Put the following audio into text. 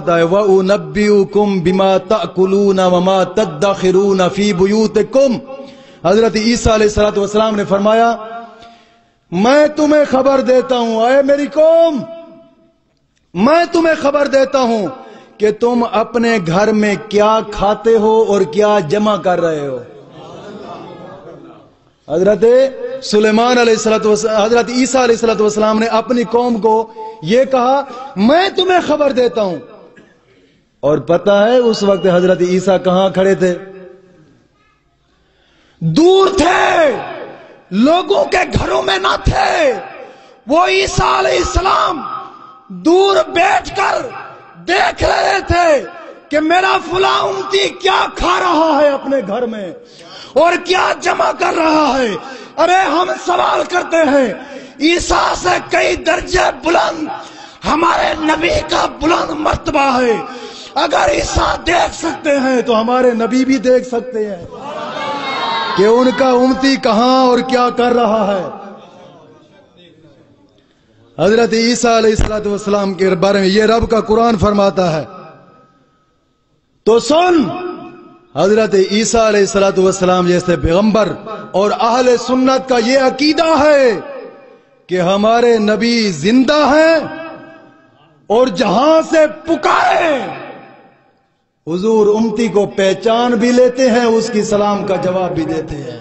وَأُنَبِّئُكُمْ بِمَا تَأْكُلُونَ وَمَا تَدَّخِرُونَ فِي بُيُوتِكُمْ۔ حضرت عیسیٰ علیہ السلام نے فرمایا میں تمہیں خبر دیتا ہوں، اے میری قوم میں تمہیں خبر دیتا ہوں کہ تم اپنے گھر میں کیا کھاتے ہو اور کیا جمع کر رہے ہو۔ حضرت سلیمان علیہ السلام، حضرت عیسیٰ علیہ السلام نے اپنی قوم کو یہ کہا میں تمہیں خبر دیتا ہوں، اور پتہ ہے اس وقت حضرت عیسیٰ کہاں کھڑے تھے؟ دور تھے، لوگوں کے گھروں میں نہ تھے۔ وہ عیسیٰ علیہ السلام دور بیٹھ کر دیکھ رہے تھے کہ میرا فلاں امتی کیا کھا رہا ہے اپنے گھر میں اور کیا جمع کر رہا ہے۔ ارے ہم سوال کرتے ہیں، عیسیٰ سے کئی درجے بلند ہمارے نبی کا بلند مرتبہ ہے۔ اگر عیسیٰ دیکھ سکتے ہیں تو ہمارے نبی بھی دیکھ سکتے ہیں کہ ان کا امتی کہاں اور کیا کر رہا ہے۔ حضرت عیسیٰ علیہ السلام کے بارے میں یہ رب کا قرآن فرماتا ہے، تو سن، حضرت عیسیٰ علیہ السلام جیسے پیغمبر اور اہل سنت کا یہ عقیدہ ہے کہ ہمارے نبی زندہ ہیں اور جہاں سے پکارے حضور امتی کو پہچان بھی لیتے ہیں، اس کی سلام کا جواب بھی دیتے ہیں۔